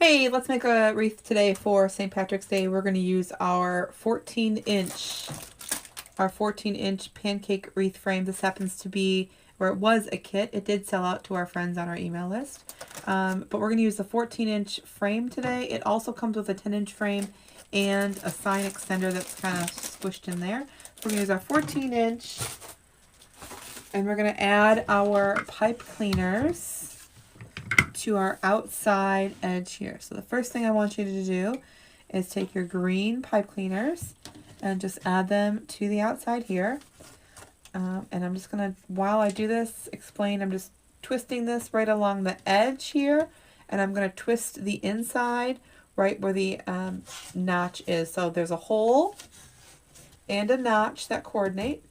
Hey, let's make a wreath today for St. Patrick's Day. We're going to use our 14-inch pancake wreath frame. This happens to be, or it was a kit. It did sell out to our friends on our email list. But we're going to use the 14-inch frame today. It also comes with a 10-inch frame and a sign extender that's kind of squished in there. We're going to use our 14-inch, and we're going to add our pipe cleaners to our outside edge here. So the first thing I want you to do is take your green pipe cleaners and just add them to the outside here. And I'm just going to, while I do this, explain, I'm just twisting this right along the edge here, and I'm going to twist the inside right where the notch is. So there's a hole and a notch that coordinate.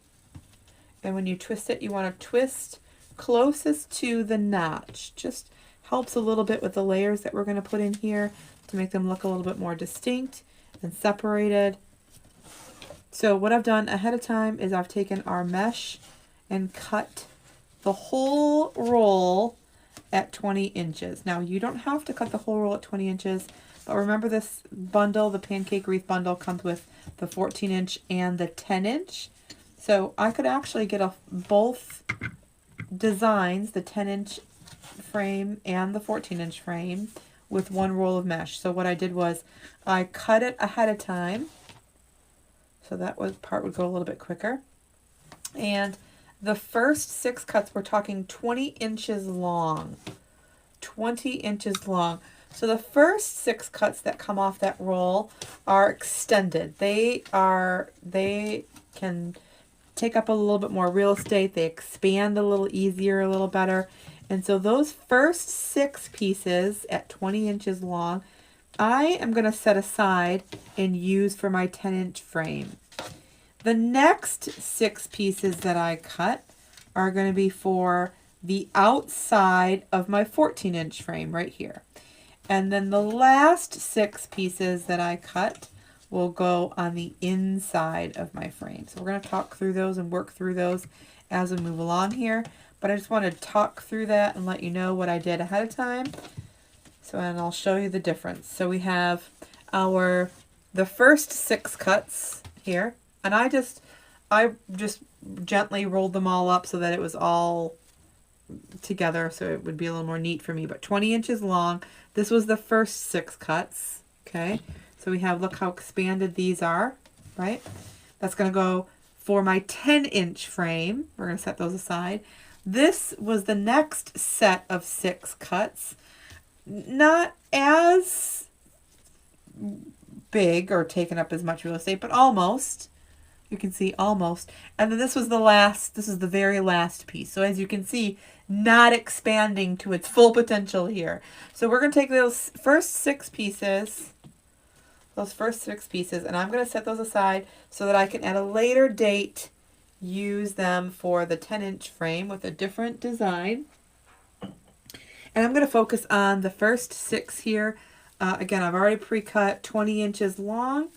And when you twist it, you want to twist closest to the notch. Just helps a little bit with the layers that we're going to put in here to make them look a little bit more distinct and separated. So what I've done ahead of time is I've taken our mesh and cut the whole roll at 20 inches. Now you don't have to cut the whole roll at 20 inches, but remember this bundle, the Pancake Wreath bundle, comes with the 14-inch and the 10-inch. So I could actually get both designs, the 10-inch frame and the 14-inch frame, with one roll of mesh. So what I did was I cut it ahead of time, so that part would go a little bit quicker. And the first 6 cuts, we're talking 20 inches long. 20 inches long. So the first 6 cuts that come off that roll are extended. They can take up a little bit more real estate. They expand a little easier, a little better. And so those first 6 pieces at 20 inches long, I am going to set aside and use for my 10-inch frame. The next 6 pieces that I cut are going to be for the outside of my 14-inch frame right here. And then the last 6 pieces that I cut will go on the inside of my frame. So we're going to talk through those and work through those as we move along here. But I just want to talk through that and let you know what I did ahead of time. So, and I'll show you the difference. So we have the first 6 cuts here, and I just gently rolled them all up so that it was all together, so it would be a little more neat for me. But 20 inches long. This was the first 6 cuts. Okay, so we have, look how expanded these are, right? That's going to go for my 10-inch frame. We're going to set those aside. This was the next set of 6 cuts. Not as big or taking up as much real estate, but almost. You can see almost. And then this was the very last piece. So as you can see, not expanding to its full potential here. So we're going to take those first 6 pieces, and I'm going to set those aside so that I can at a later date use them for the 10-inch frame with a different design. And I'm going to focus on the first 6 here. Again, I've already pre-cut 20 inches long.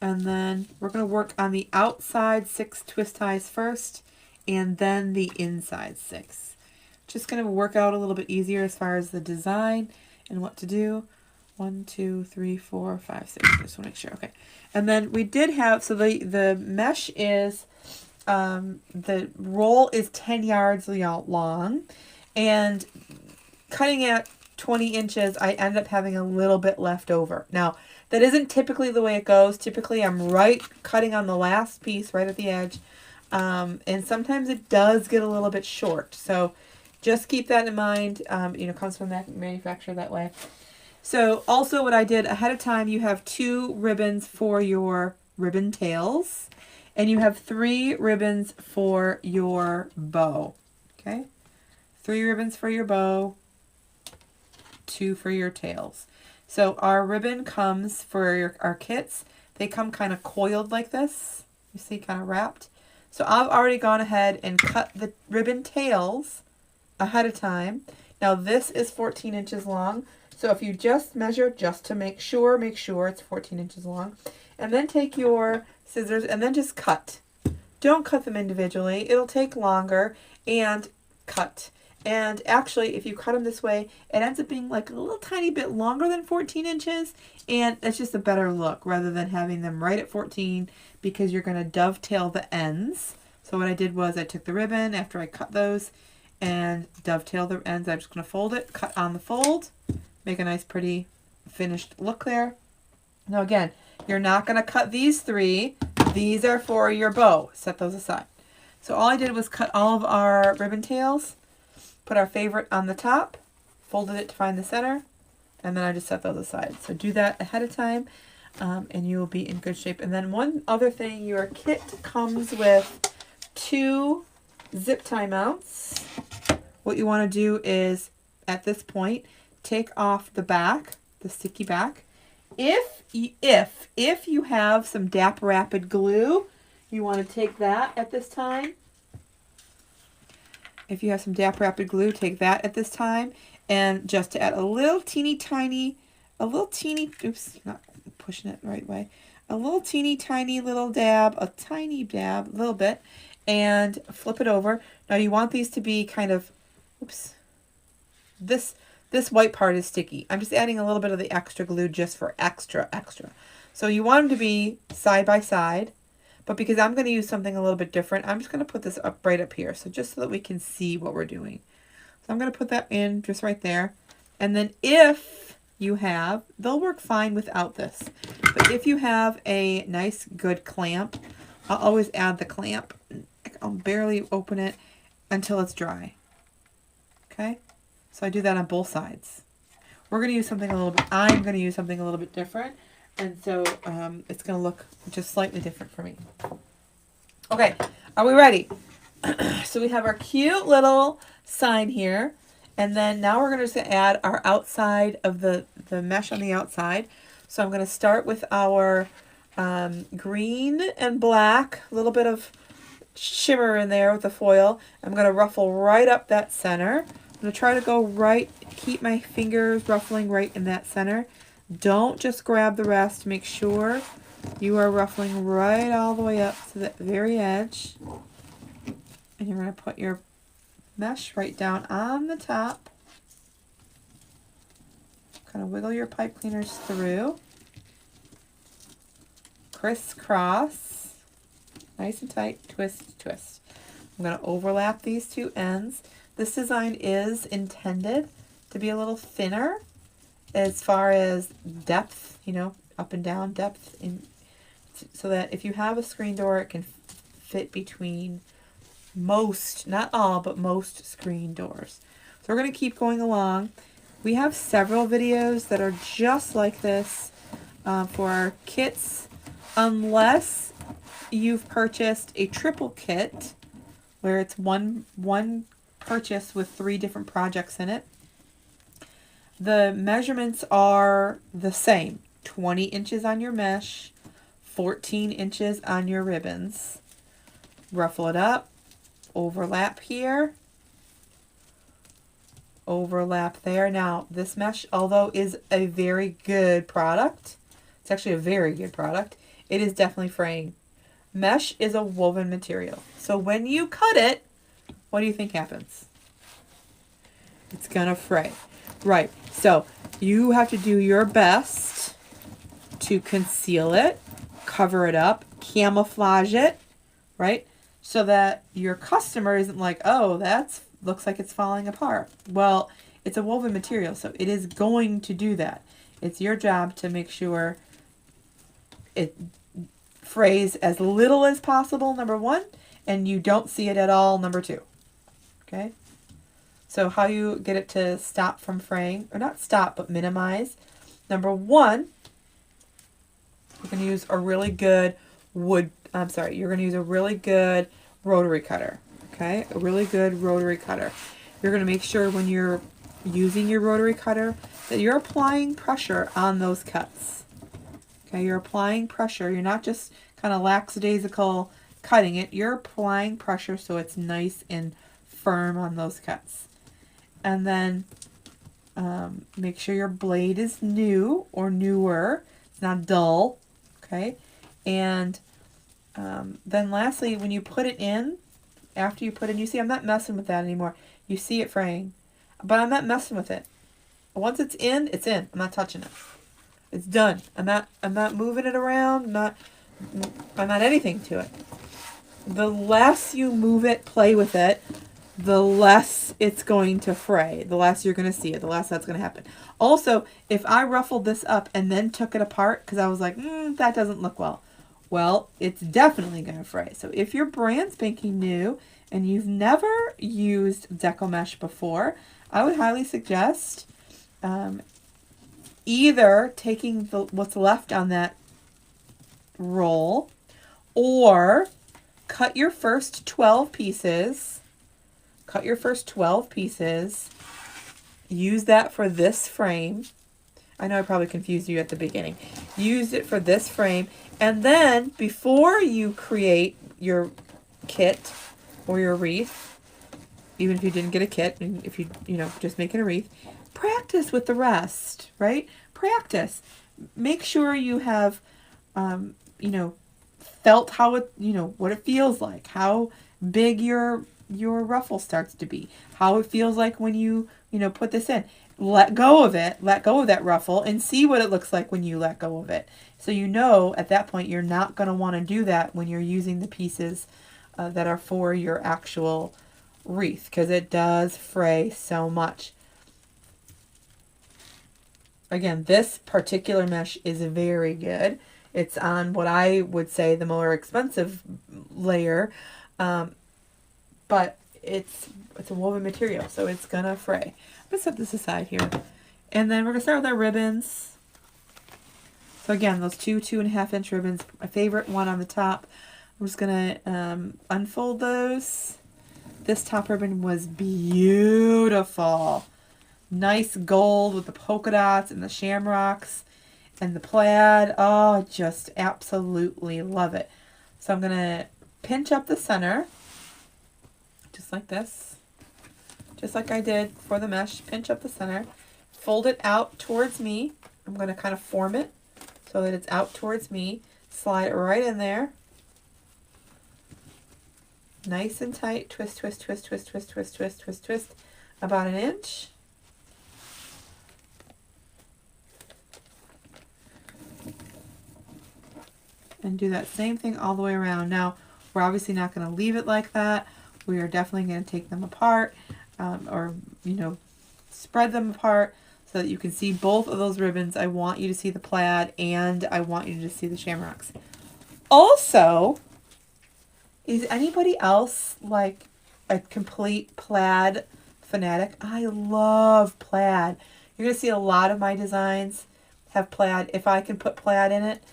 And then we're going to work on the outside 6 twist ties first, and then the inside 6. Just going to work out a little bit easier as far as the design and what to do. 1, 2, 3, 4, 5, 6. I just want to make sure. Okay. And then we did have, so the mesh is, the roll is 10 yards long, and cutting at 20 inches, I end up having a little bit left over. Now, that isn't typically the way it goes. Typically, I'm cutting on the last piece right at the edge, and sometimes it does get a little bit short. So just keep that in mind. Comes from that manufacturer that way. So also what I did ahead of time, you have 2 ribbons for your ribbon tails, and you have 3 ribbons for your bow. Okay? 3 ribbons for your bow, 2 for your tails. So our ribbon comes for our kits. They come kind of coiled like this. You see, kind of wrapped. So I've already gone ahead and cut the ribbon tails ahead of time. Now this is 14 inches long. So if you just measure just to make sure it's 14 inches long. And then take your scissors and then just cut. Don't cut them individually. It'll take longer, and cut. And actually, if you cut them this way, it ends up being like a little tiny bit longer than 14 inches. And it's just a better look rather than having them right at 14 because you're going to dovetail the ends. So what I did was I took the ribbon after I cut those and dovetail the ends. I'm just going to fold it, cut on the fold, make a nice pretty finished look there. Now again, you're not going to cut these three. These are for your bow. Set those aside. So all I did was cut all of our ribbon tails, put our favorite on the top, folded it to find the center, and then I just set those aside. So do that ahead of time, and you will be in good shape. And then one other thing, your kit comes with 2 zip tie mounts. What you want to do is, at this point, take off the back, the sticky back. If you have some DAP Rapid glue, you want to take that at this time. If you have some DAP Rapid glue, take that at this time. And just to add a little teeny, oops, not pushing it the right way. A little teeny tiny little dab, a tiny dab, a little bit, and flip it over. Now you want these to be kind of, oops, this white part is sticky. I'm just adding a little bit of the extra glue just for extra. So you want them to be side by side. But because I'm going to use something a little bit different, I'm just going to put this up right up here. So just so that we can see what we're doing. So I'm going to put that in just right there. And then if you have, they'll work fine without this. But if you have a nice good clamp, I'll always add the clamp. I'll barely open it until it's dry. Okay? So I do that on both sides. We're going to use something a little bit, I'm going to use something a little bit different. And so it's going to look just slightly different for me. Okay, are we ready? So we have our cute little sign here. And then now we're going to just add our outside of the mesh on the outside. So I'm going to start with our green and black, a little bit of shimmer in there with the foil. I'm going to ruffle right up that center. I'm going to try to go right, keep my fingers ruffling right in that center. Don't just grab the rest. Make sure you are ruffling right all the way up to the very edge. And you're going to put your mesh right down on the top. Kind of wiggle your pipe cleaners through. Crisscross. Nice and tight. Twist, twist. I'm going to overlap these two ends. This design is intended to be a little thinner as far as depth, you know, up and down depth, so that if you have a screen door, it can fit between most, not all, but most screen doors. So we're going to keep going along. We have several videos that are just like this for our kits, unless you've purchased a triple kit where it's one purchase with 3 different projects in it. The measurements are the same. 20 inches on your mesh, 14 inches on your ribbons. Ruffle it up, overlap here, overlap there. Now, this mesh, although is a very good product, it's actually a very good product, it is definitely fraying. Mesh is a woven material. So when you cut it, what do you think happens? It's gonna fray. Right, so you have to do your best to conceal it, cover it up, camouflage it, right? So that your customer isn't like, oh, that looks like it's falling apart. Well, it's a woven material, so it is going to do that. It's your job to make sure it frays as little as possible, number 1, and you don't see it at all, number 2. Okay? So how you get it to stop from fraying, or not stop, but minimize. Number 1, you're going to use a really good you're going to use a really good rotary cutter. Okay? A really good rotary cutter. You're going to make sure when you're using your rotary cutter that you're applying pressure on those cuts. Okay? You're applying pressure. You're not just kind of lackadaisical cutting it. You're applying pressure so it's nice and firm on those cuts. And then make sure your blade is new or newer. It's not dull. Okay? And then lastly, when you put it in, after you put it in, you see I'm not messing with that anymore. You see it fraying. But I'm not messing with it. Once it's in, it's in. I'm not touching it. It's done. I'm not moving it around. I'm not anything to it. The less you move it, play with it, the less it's going to fray. The less you're going to see it. The less that's going to happen. Also, if I ruffled this up and then took it apart because I was like, that doesn't look well. Well, it's definitely going to fray. So if your brand spanking new and you've never used Deco Mesh before, I would highly suggest either taking what's left on that roll, or cut your first 12 pieces. Cut your first 12 pieces. Use that for this frame. I know I probably confused you at the beginning. Use it for this frame. And then before you create your kit or your wreath, even if you didn't get a kit, and if you just making a wreath, practice with the rest, right? Practice. Make sure you have, felt how it, what it feels like, how big your ruffle starts to be, how it feels like when you put this in. Let go of it, let go of that ruffle, and see what it looks like when you let go of it. So at that point you're not going to want to do that when you're using the pieces that are for your actual wreath, because it does fray so much. Again, this particular mesh is very good. It's on what I would say the more expensive layer, but it's a woven material, so it's gonna fray. I'm gonna set this aside here, and then we're gonna start with our ribbons. So again, those 2.5 inch ribbons, my favorite one on the top. I'm just gonna unfold those. This top ribbon was beautiful. Nice gold with the polka dots and the shamrocks and the plaid. Oh, just absolutely love it. So I'm going to pinch up the center, just like this. Just like I did for the mesh. Pinch up the center. Fold it out towards me. I'm going to kind of form it so that it's out towards me. Slide it right in there. Nice and tight. Twist, twist, twist, twist, twist, twist, twist, twist, twist. About an inch. And do that same thing all the way around. Now, we're obviously not going to leave it like that. We are definitely going to take them apart, or spread them apart so that you can see both of those ribbons. I want you to see the plaid, and I want you to see the shamrocks. Also, is anybody else like a complete plaid fanatic? I love plaid. You're going to see a lot of my designs have plaid. If I can put plaid in it,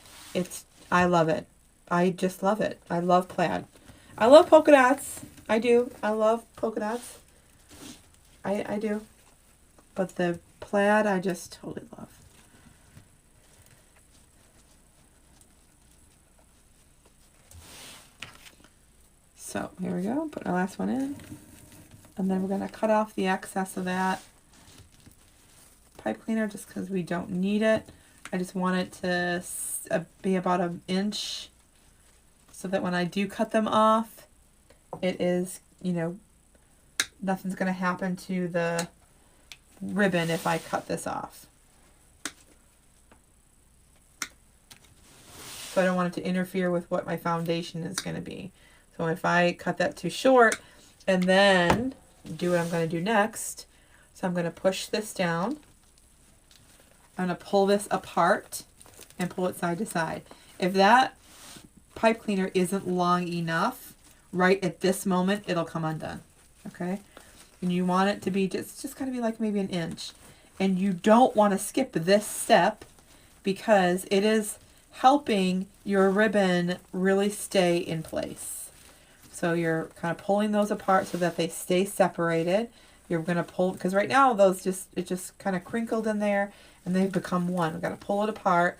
I love it. I just love it. I love plaid. I love polka dots. I do. I love polka dots. I do. But the plaid I just totally love. So here we go. Put our last one in. And then we're going to cut off the excess of that pipe cleaner just because we don't need it. I just want it to be about an inch so that when I do cut them off, it is, nothing's going to happen to the ribbon if I cut this off. So I don't want it to interfere with what my foundation is going to be. So if I cut that too short and then do what I'm going to do next, so I'm going to push this down. I'm going to pull this apart and pull it side to side. If that pipe cleaner isn't long enough, right at this moment, it'll come undone. Okay? And you want it to be just kind of be like maybe an inch. And you don't want to skip this step because it is helping your ribbon really stay in place. So you're kind of pulling those apart so that they stay separated. You're going to pull, because right now it just kind of crinkled in there and they've become one. We've got to pull it apart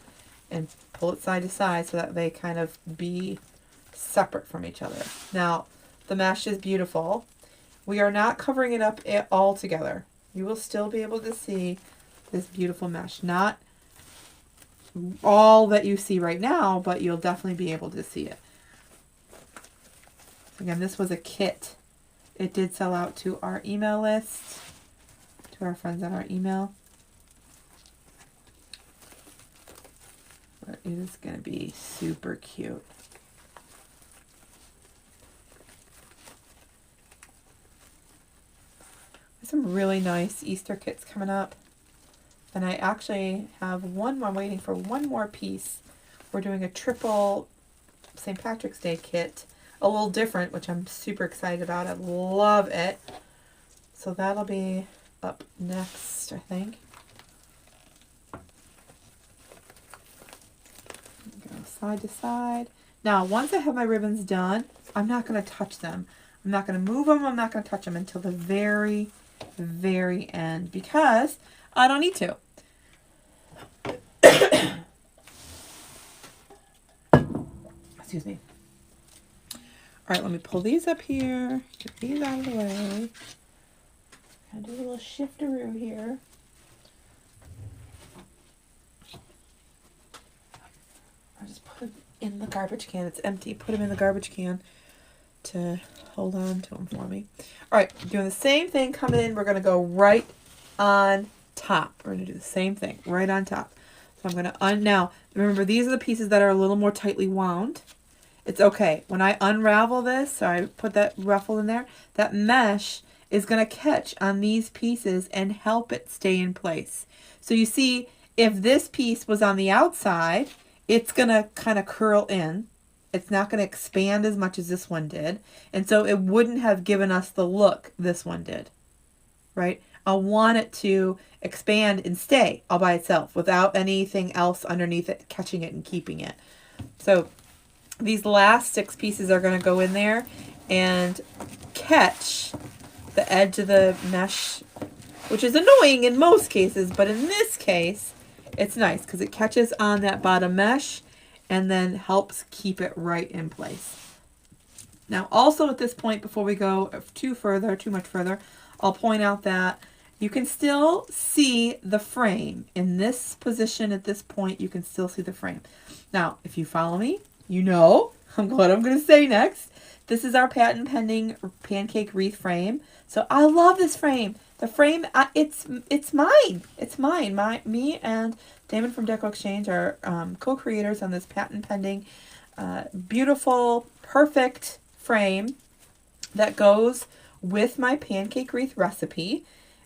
and pull it side to side so that they kind of be separate from each other. Now, the mesh is beautiful. We are not covering it up all together. You will still be able to see this beautiful mesh. Not all that you see right now, but you'll definitely be able to see it. Again, this was a kit. it did sell out to our email list, to our friends on our email. But it is going to be super cute. There's some really nice Easter kits coming up. And I actually have one more, I'm waiting for one more piece. We're doing a triple St. Patrick's Day kit. A little different, which I'm super excited about. I love it. So that'll be up next, I think. Go side to side. Now, once I have my ribbons done, I'm not going to touch them. I'm not going to move them. I'm not going to touch them until the very, very end because I don't need to. Excuse me. All right, let me pull these up here. Get these out of the way. I'll do a little shiftaroo here. I'll just put them in the garbage can. It's empty. Put them in the garbage can to hold on to them for me. All right, doing the same thing. Coming in, we're going to go right on top. We're going to do the same thing right on top. So I'm going to now, remember, these are the pieces that are a little more tightly wound. It's okay. When I unravel this, so I put that ruffle in there, that mesh is going to catch on these pieces and help it stay in place. So you see, if this piece was on the outside, it's going to kind of curl in. It's not going to expand as much as this one did. And so it wouldn't have given us the look this one did, right? I want it to expand and stay all by itself without anything else underneath it, catching it and keeping it. So these last 6 pieces are going to go in there and catch the edge of the mesh, which is annoying in most cases, but in this case, it's nice because it catches on that bottom mesh and then helps keep it right in place. Now, also at this point, before we go too much further, I'll point out that you can still see the frame. In this position at this point, you can still see the frame. Now, if you follow me, you know what I'm going to say next. This is our patent pending pancake wreath frame. So I love this frame. The frame, it's mine. It's mine. Me and Damon from Deco Exchange are co-creators on this patent pending, beautiful, perfect frame that goes with my pancake wreath recipe.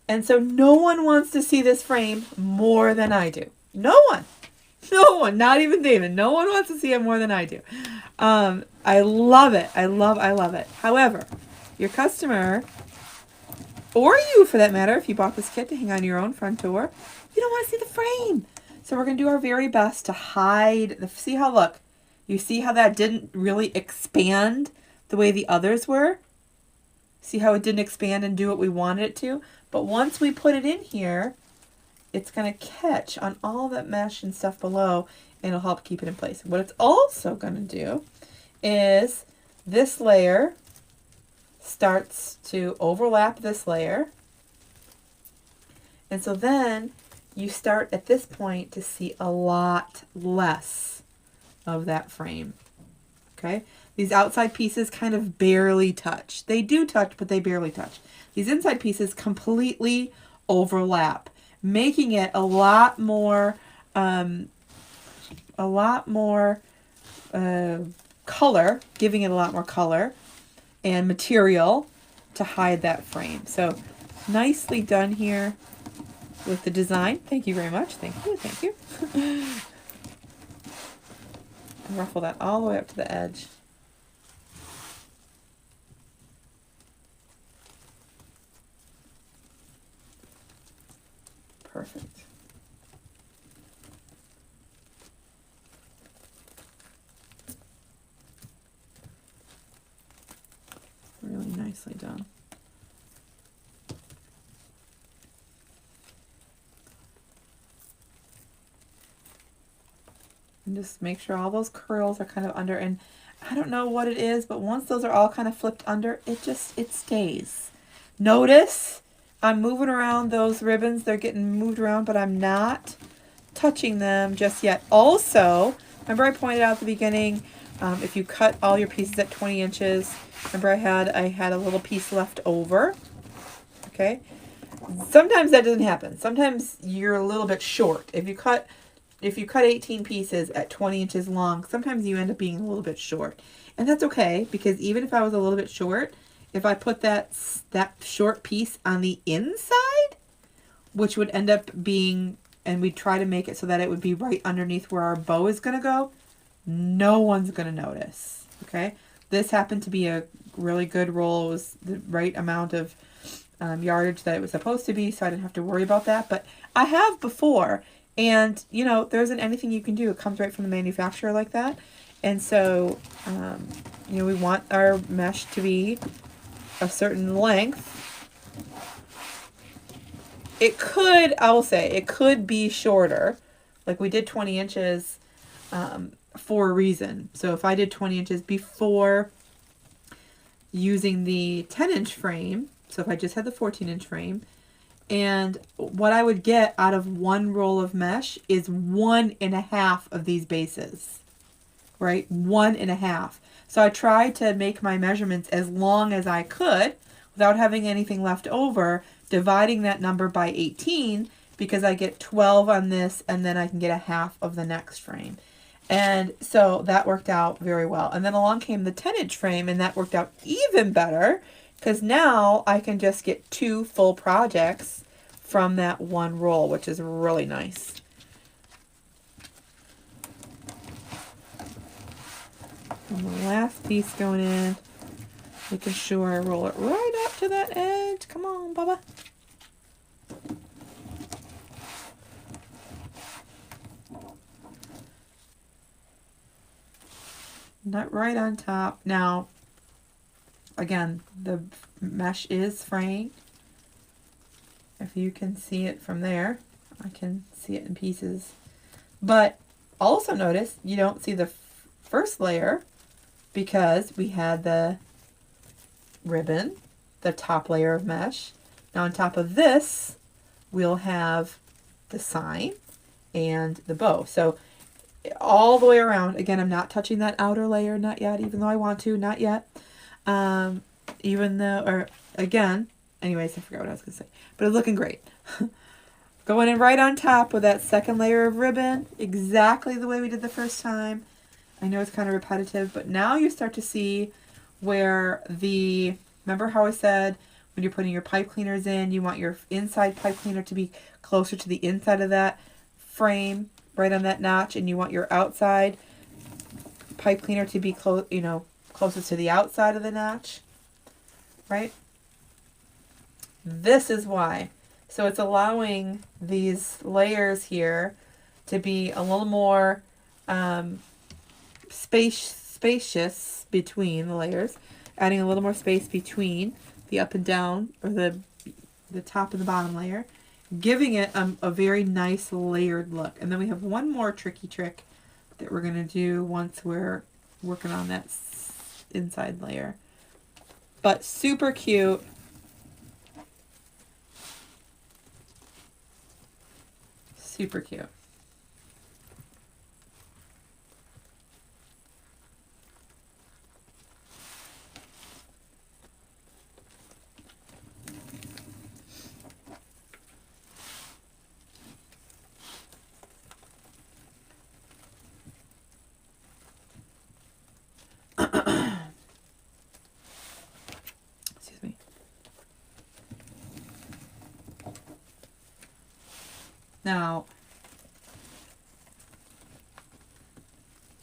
And so no one wants to see this frame more than I do. No one. No one, not even David. No one wants to see it more than I do. I love it. I love it. However, your customer, or you for that matter, if you bought this kit to hang on your own front door, you don't want to see the frame. So we're going to do our very best to hide the, see how, look, you see how that didn't really expand the way the others were? See how it didn't expand and do what we wanted it to? But once we put it in here, it's going to catch on all that mesh and stuff below, and it'll help keep it in place. What it's also going to do is this layer starts to overlap this layer. And so then you start at this point to see a lot less of that frame. Okay? These outside pieces kind of barely touch. They do touch, but they barely touch. These inside pieces completely overlap, making it a lot more color, giving it a lot more color and material to hide that frame. So nicely done here with the design. Thank you very much. Thank you. Thank you. Ruffle that all the way up to the edge. Perfect. Really nicely done. And just make sure all those curls are kind of under, and I don't know what it is, but once those are all kind of flipped under, it stays. Notice I'm moving around those ribbons. They're getting moved around, but I'm not touching them just yet. Also, remember I pointed out at the beginning, If you cut all your pieces at 20 inches, remember I had a little piece left over, okay? Sometimes that doesn't happen. Sometimes you're a little bit short. If you cut 18 pieces at 20 inches long, sometimes you end up being a little bit short. And that's okay, because even if I was a little bit short, if I put that short piece on the inside, which would end up being, and we try to make it so that it would be right underneath where our bow is going to go, no one's going to notice, okay? This happened to be a really good roll. It was the right amount of yardage that it was supposed to be, so I didn't have to worry about that. But I have before, and, you know, there isn't anything you can do. It comes right from the manufacturer like that. And so, you know, we want our mesh to be a certain length. It could, I will say, it could be shorter. Like we did 20 inches for a reason. So if I did 20 inches before using the 10-inch frame, so if I just had the 14-inch frame, and what I would get out of one roll of mesh is 1.5 of these bases, right? 1.5. So I tried to make my measurements as long as I could without having anything left over, dividing that number by 18, because I get 12 on this, and then I can get a half of the next frame. And so that worked out very well. And then along came the 10-inch frame, and that worked out even better, because now I can just get 2 full projects from that one roll, which is really nice. And the last piece going in, making sure I roll it right up to that edge. Come on, Bubba. Not right on top. Now, again, the mesh is fraying. If you can see it from there, I can see it in pieces. But also notice you don't see the first layer because we had the ribbon, the top layer of mesh. Now on top of this, we'll have the sign and the bow. So all the way around, again, I'm not touching that outer layer, not yet, even though I want to, not yet. Even though, or again, anyways, I forgot what I was going to say, but it's looking great. Going in right on top with that second layer of ribbon, exactly the way we did the first time. I know it's kind of repetitive, but now you start to see where the, remember how I said when you're putting your pipe cleaners in, you want your inside pipe cleaner to be closer to the inside of that frame, right on that notch, and you want your outside pipe cleaner to be closest to the outside of the notch, right? This is why. So it's allowing these layers here to be a little more spacious between the layers, adding a little more space between the up and down, or the top and the bottom layer, giving it a very nice layered look. And then we have one more tricky trick that we're going to do once we're working on that inside layer. But super cute. Super cute. Excuse me. Now,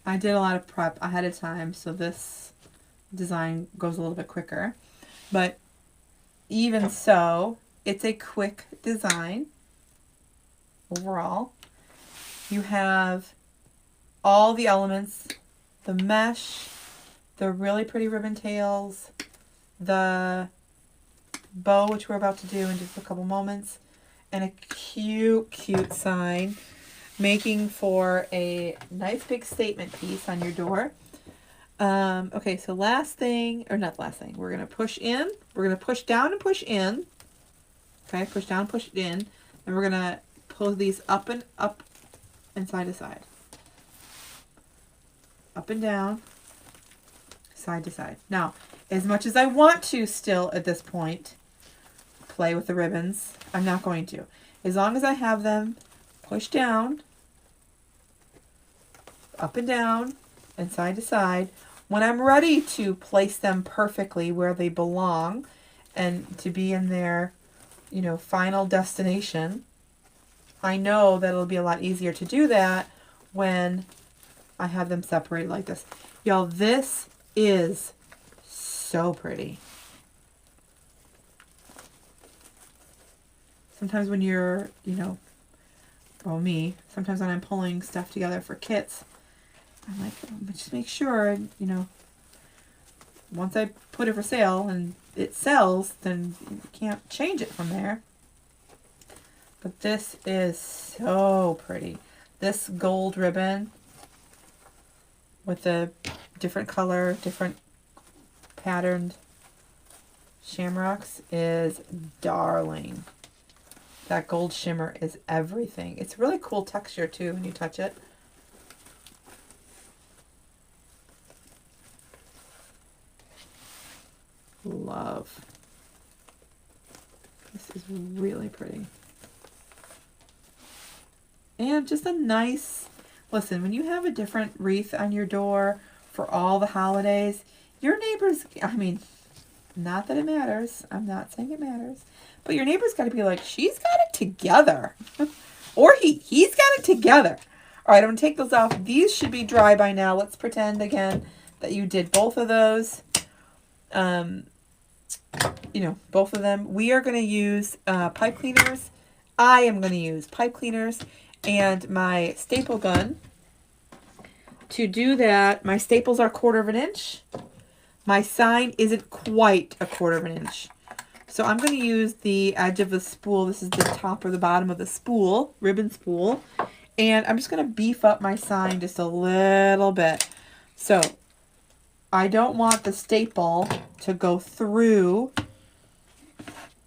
I did a lot of prep ahead of time, so this design goes a little bit quicker. But even so, it's a quick design overall. You have all the elements, the mesh, the really pretty ribbon tails, the bow, which we're about to do in just a couple moments, and a cute, cute sign, making for a nice big statement piece on your door. Okay, so last thing, or not last thing, we're going to push in, we're going to push down and push in. Okay, push down, push in, and we're going to pull these up and side to side. Up and down, side to side. Now, as much as I want to still at this point play with the ribbons, I'm not going to. As long as I have them pushed down, up and down, and side to side, when I'm ready to place them perfectly where they belong and to be in their, you know, final destination, I know that it'll be a lot easier to do that when I have them separated like this. Y'all, this is so pretty. Sometimes when you're, you know, well, me, sometimes when I'm pulling stuff together for kits, I'm like, just make sure, you know, once I put it for sale and it sells, then you can't change it from there. But this is so pretty. This gold ribbon with the different color, different patterned shamrocks is darling. That gold shimmer is everything. It's really cool texture too when you touch it. Love. This is really pretty. And just a nice, listen, when you have a different wreath on your door for all the holidays, your neighbors, I mean, not that it matters. I'm not saying it matters. But your neighbor's got to be like, she's got it together. Or he's got it together. All right, I'm going to take those off. These should be dry by now. Let's pretend again that you did both of those. You know, both of them. We are going to use pipe cleaners. I am going to use pipe cleaners and my staple gun. To do that, my staples are 1/4 of an inch. My sign isn't quite a 1/4 of an inch. So I'm going to use the edge of the spool. This is the top or the bottom of the spool, ribbon spool. And I'm just going to beef up my sign just a little bit. So I don't want the staple to go through,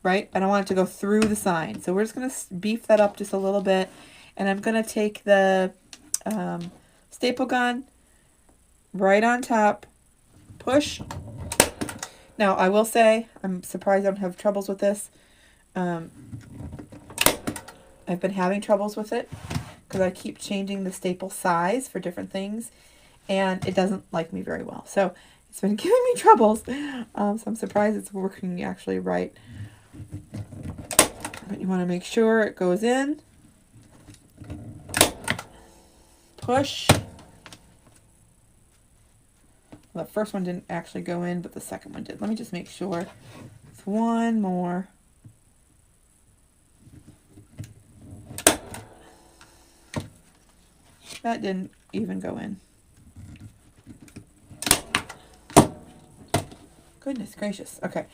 right? I don't want it to go through the sign. So we're just going to beef that up just a little bit. And I'm going to take the staple gun right on top, push. Now, I will say, I'm surprised I don't have troubles with this. I've been having troubles with it because I keep changing the staple size for different things, and it doesn't like me very well. So it's been giving me troubles. So I'm surprised it's working actually right. But you want to make sure it goes in. Push. Well, the first one didn't actually go in, but the second one did. Let me just make sure. It's one more. That didn't even go in. Goodness gracious. Okay.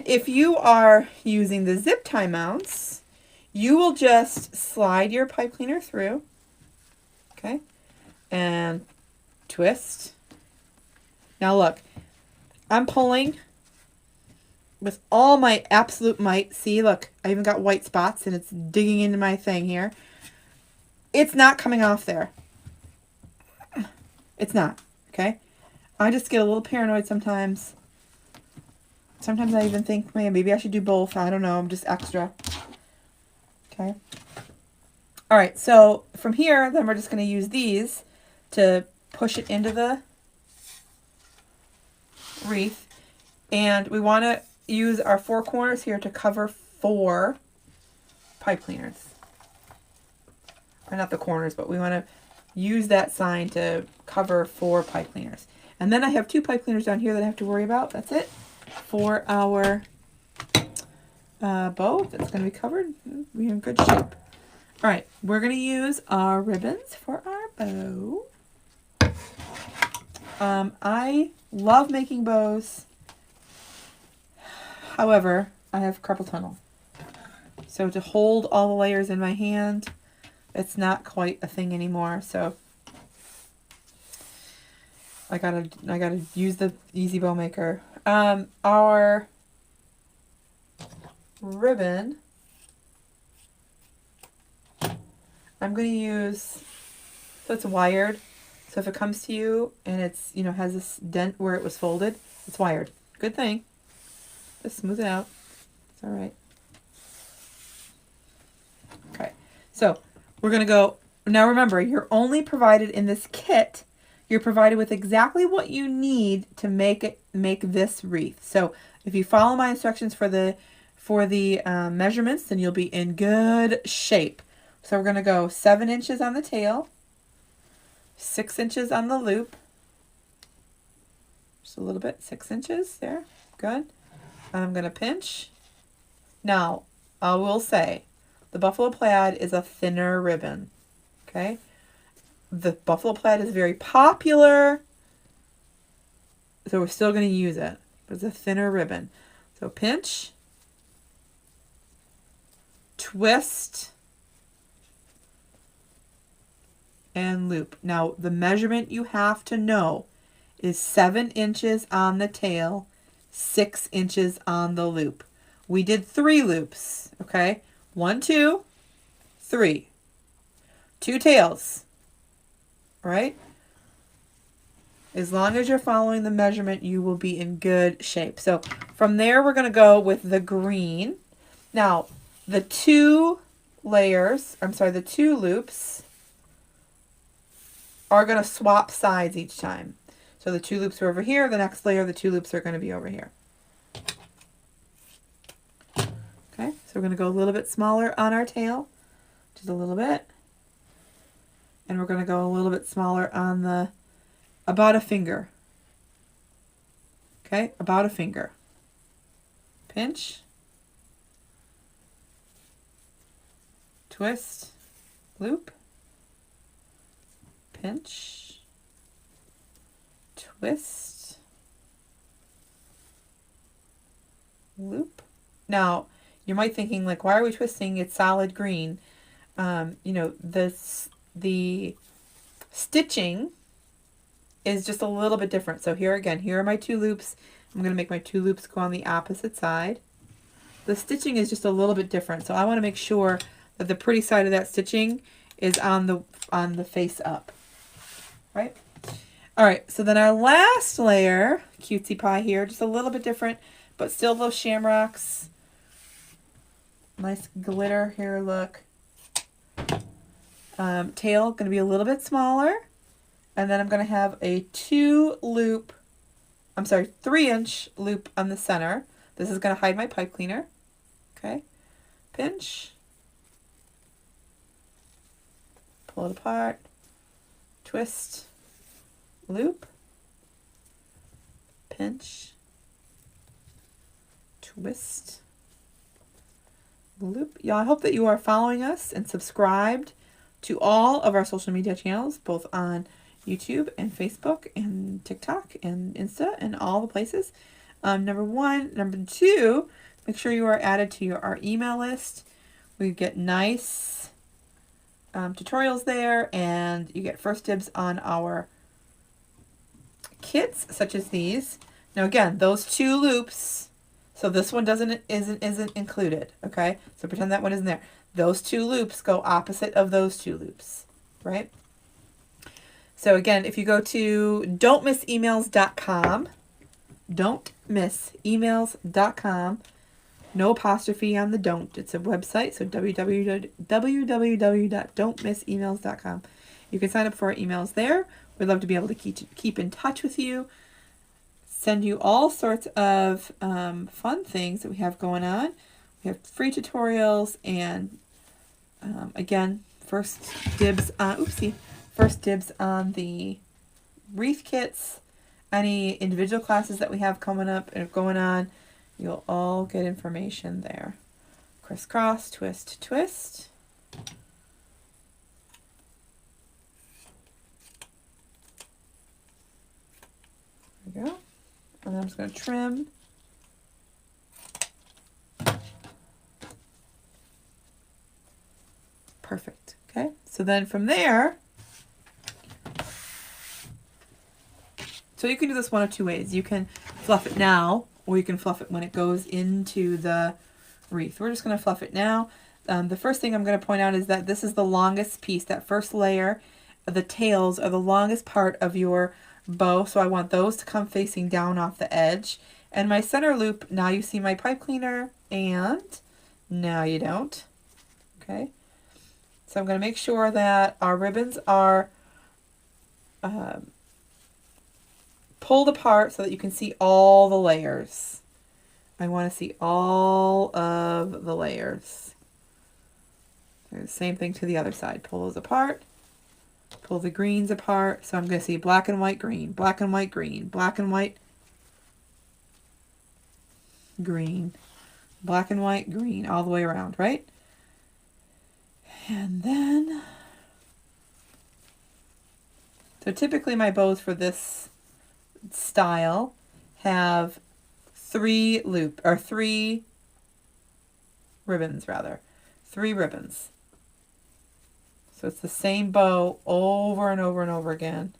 If you are using the zip tie mounts, you will just slide your pipe cleaner through. Okay. And twist. Now look, I'm pulling with all my absolute might. See, look, I even got white spots and it's digging into my thing here. It's not coming off there. It's not, okay? I just get a little paranoid sometimes. Sometimes I even think, man, maybe I should do both. I don't know, I'm just extra. Okay. All right, so from here, then we're just going to use these to push it into the wreath, and we want to use our 4 corners here to cover 4 pipe cleaners, or not the corners, but we want to use that sign to cover 4 pipe cleaners. And then I have 2 pipe cleaners down here that I have to worry about. That's it for our bow. That's going to be covered. We're in good shape. All right, we're going to use our ribbons for our bow. I love making bows. However, I have carpal tunnel. So to hold all the layers in my hand, it's not quite a thing anymore. So I gotta use the Easy Bow Maker. Our ribbon, I'm gonna use, so it's wired. So if it comes to you and it's, you know, has this dent where it was folded, it's wired. Good thing. Just smooth it out. It's all right. Okay. So we're going to go. Now remember, you're only provided in this kit, you're provided with exactly what you need to make this wreath. So if you follow my instructions for the measurements, then you'll be in good shape. So we're going to go 7 inches on the tail, 6 inches on the loop, just a little bit, 6 inches there, good. And I'm going to pinch. Now, I will say, the buffalo plaid is a thinner ribbon, okay? The buffalo plaid is very popular, so we're still going to use it, but it's a thinner ribbon. So pinch, twist, and loop. Now, the measurement you have to know is 7 inches on the tail, 6 inches on the loop. We did 3 loops, okay? 1, 2, 3. 2 tails, right? As long as you're following the measurement, you will be in good shape. So from there, we're going to go with the green. Now, the 2 loops are going to swap sides each time. So the 2 loops are over here. The next layer, the 2 loops are going to be over here. Okay, so we're going to go a little bit smaller on our tail, just a little bit. And we're going to go a little bit smaller on the, about a finger. Okay, about a finger. Pinch. Twist. Loop. Pinch. Twist. Loop. Now, you might be thinking, like, why are we twisting? It's solid green. You know, the stitching is just a little bit different. So here again, here are my 2 loops. I'm going to make my 2 loops go on the opposite side. The stitching is just a little bit different. So I want to make sure that the pretty side of that stitching is on the face up. Right? All right, so then our last layer, cutesy pie here, just a little bit different, but still those shamrocks. Nice glitter here, look. Tail going to be a little bit smaller. And then I'm going to have a 3-inch loop on the center. This is going to hide my pipe cleaner. Okay. Pinch. Pull it apart. Twist. Loop. Pinch. Twist. Loop. Yeah, I hope that you are following us and subscribed to all of our social media channels, both on YouTube and Facebook and TikTok and Insta and all the places. Number 1. Number 2, make sure you are added to our email list. We get nice tutorials there, and you get first dibs on our kits such as these. Now again, those 2 loops, so this one isn't included, okay? So pretend that one isn't there. Those 2 loops go opposite of those 2 loops, right? So again, if you go to don'tmissemails.com, don'tmissemails.com, no apostrophe on the don't. It's a website, so www.don'tmissemails.com. You can sign up for our emails there. We'd love to be able to keep in touch with you, send you all sorts of fun things that we have going on. We have free tutorials and, again, first dibs on the wreath kits. Any individual classes that we have coming up and going on, you'll all get information there. Crisscross, twist, twist. There we go. And then I'm just going to trim. Perfect. Okay. So then from there, so you can do this one of 2 ways. You can fluff it now, or you can fluff it when it goes into the wreath. We're just going to fluff it now. The first thing I'm going to point out is that this is the longest piece. That first layer the tails are the longest part of your bow, so I want those to come facing down off the edge. And my center loop, now you see my pipe cleaner, and now you don't. Okay, so I'm going to make sure that our ribbons are pulled apart so that you can see all the layers. I want to see all of the layers. Same thing to the other side. Pull those apart. Pull the greens apart. So I'm going to see black and white, green, black and white, green, black and white, green, black and white, green, all the way around, right? And then, so typically my bows for this style have three ribbons rather. 3 ribbons. So it's the same bow over and over and over again.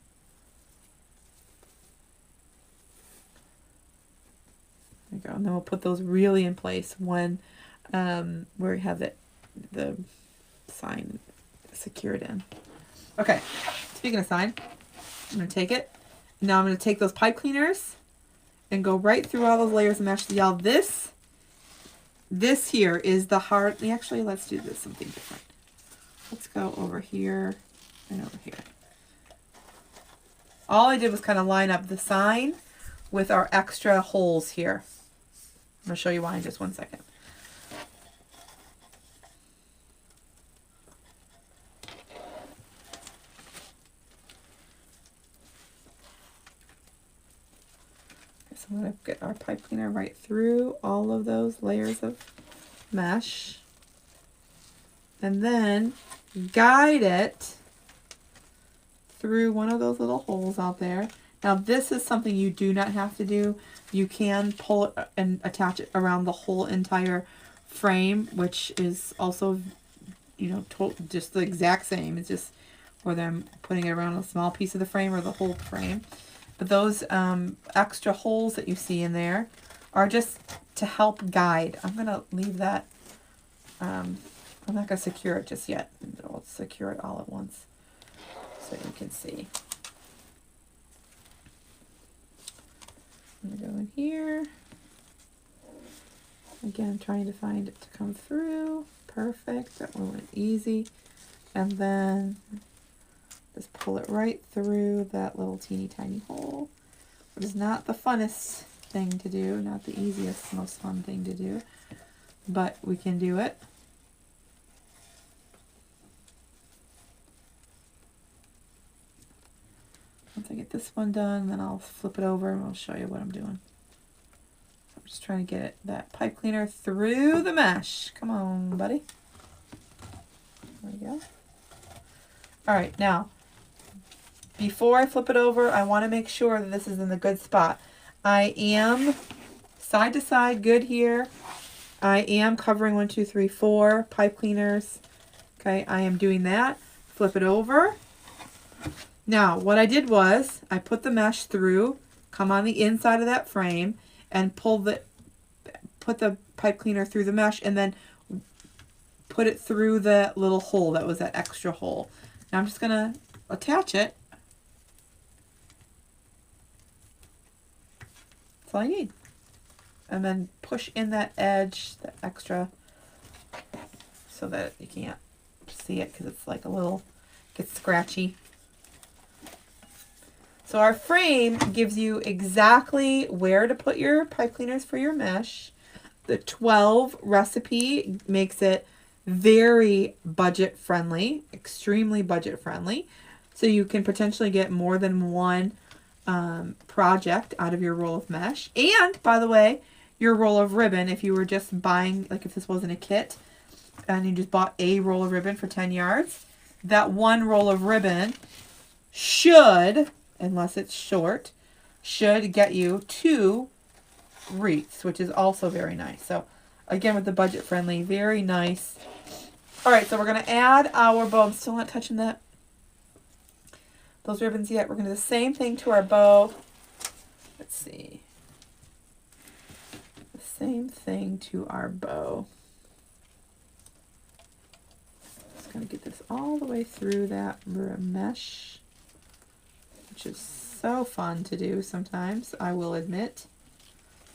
There you go. And then we'll put those really in place when where we have the sign secured in. Okay, speaking of sign, I'm going to take it. Now I'm going to take those pipe cleaners and go right through all those layers of mesh. Y'all, this here is the hard. Actually, let's do this something different. Let's go over here and over here. All I did was kind of line up the sign with our extra holes here. I'm going to show you why in just one second. So I'm going to get our pipe cleaner right through all of those layers of mesh. And then guide it through one of those little holes out there. Now this is something you do not have to do. You can pull it and attach it around the whole entire frame, which is also, you know, just the exact same. It's just whether I'm putting it around a small piece of the frame or the whole frame. But those extra holes that you see in there are just to help guide. I'm going to leave that. I'm not going to secure it just yet. I'll secure it all at once so you can see. I'm going to go in here. Again, trying to find it to come through. Perfect. That one went easy. And then just pull it right through that little teeny tiny hole. It is not the funnest thing to do, not the easiest, most fun thing to do, but we can do it. Once I get this one done, then I'll flip it over and I'll show you what I'm doing. I'm just trying to get that pipe cleaner through the mesh. Come on, buddy. There we go. All right, now, before I flip it over, I want to make sure that this is in the good spot. I am side to side good here. I am covering 1, 2, 3, 4 pipe cleaners. Okay, I am doing that. Flip it over. Now, what I did was I put the mesh through, come on the inside of that frame, and put the pipe cleaner through the mesh, and then put it through the little hole that was that extra hole. Now I'm just going to attach it. That's all I need. And then push in that edge, that extra, so that you can't see it because it's like a little, gets scratchy. So our frame gives you exactly where to put your pipe cleaners for your mesh. The 12 recipe makes it very budget friendly, extremely budget friendly. So you can potentially get more than one project out of your roll of mesh. And by the way, your roll of ribbon, if you were just buying, like if this wasn't a kit and you just bought a roll of ribbon for 10 yards, that one roll of ribbon should, unless it's short, should get you 2 wreaths, which is also very nice. So again, with the budget friendly, very nice. All right, so we're going to add our bow. I'm still not touching those ribbons yet. We're going to do the same thing to our bow. Let's see. The same thing to our bow. Just going to get this all the way through that mesh, which is so fun to do sometimes, I will admit.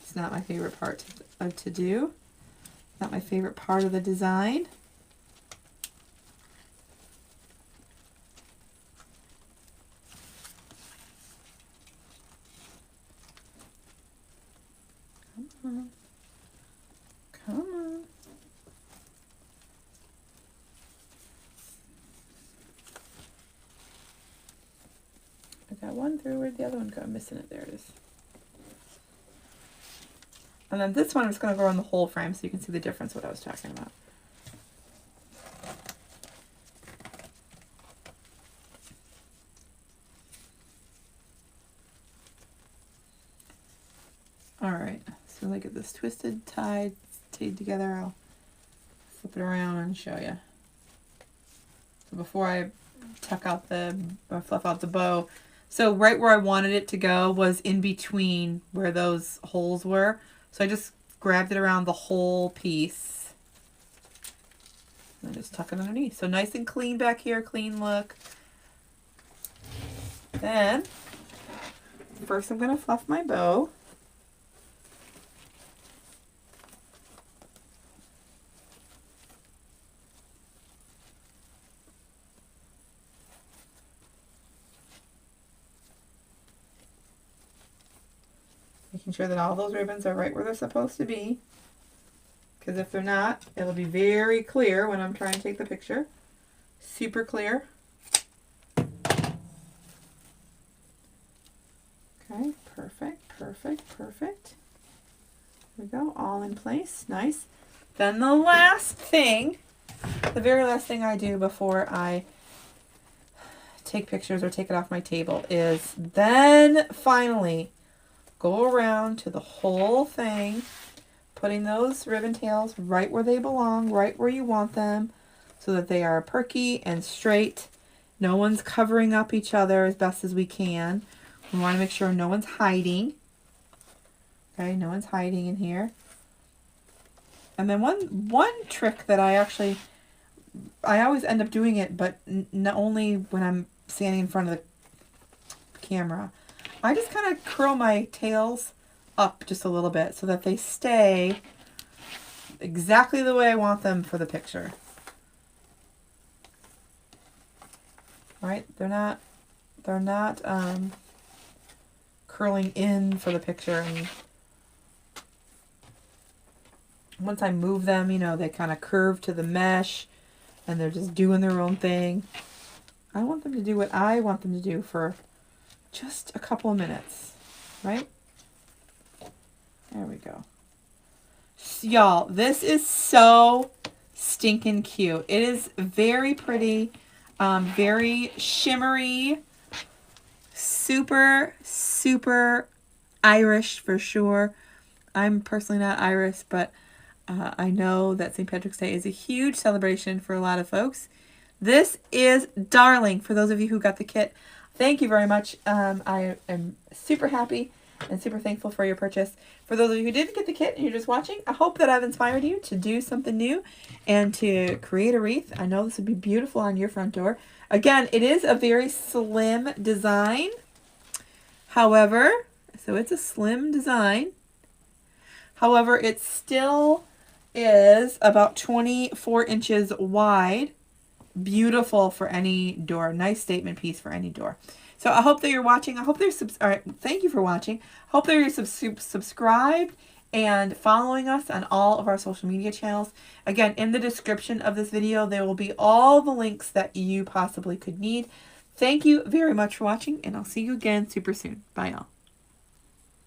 It's not my favorite part to do. Not my favorite part of the design. Come on. Come on. I got one through. Where'd the other one go? I'm missing it. There it is. And then this one I'm just going to go around the whole frame so you can see the difference what I was talking about. Alright, so I get this twisted, tied together. I'll flip it around and show you. So before I tuck out or fluff out the bow, so right where I wanted it to go was in between where those holes were. So I just grabbed it around the whole piece. And just tuck it underneath. So nice and clean back here, clean look. Then, first I'm going to fluff my bow. Making sure that all those ribbons are right where they're supposed to be. Because if they're not, it'll be very clear when I'm trying to take the picture. Super clear. Okay, perfect, perfect, perfect. There we go, all in place, nice. Then the last thing, the very last thing I do before I take pictures or take it off my table is then finally go around to the whole thing, putting those ribbon tails right where they belong, right where you want them, so that they are perky and straight. No one's covering up each other as best as we can. We want to make sure no one's hiding. Okay, no one's hiding in here. And then one trick that I always end up doing it, but not only when I'm standing in front of the camera. I just kind of curl my tails up just a little bit so that they stay exactly the way I want them for the picture. All right, they're not curling in for the picture, and once I move them, you know, they kind of curve to the mesh and they're just doing their own thing. I want them to do what I want them to do for just a couple of minutes, right? There we go. Y'all, this is so stinking cute. It is very pretty, very shimmery, super, super Irish for sure. I'm personally not Irish, but I know that St. Patrick's Day is a huge celebration for a lot of folks. This is darling for those of you who got the kit. Thank you very much. I am super happy and super thankful for your purchase. For those of you who didn't get the kit and you're just watching, I hope that I've inspired you to do something new and to create a wreath. I know this would be beautiful on your front door. Again, it is a very slim design. However, so it's a slim design. However, it still is about 24 inches wide. Beautiful for any door. Nice statement piece for any door. So I hope that you're watching. I hope that you're thank you for watching. Hope that you're subscribed and following us on all of our social media channels. Again, in the description of this video, there will be all the links that you possibly could need. Thank you very much for watching, and I'll see you again super soon. Bye, y'all.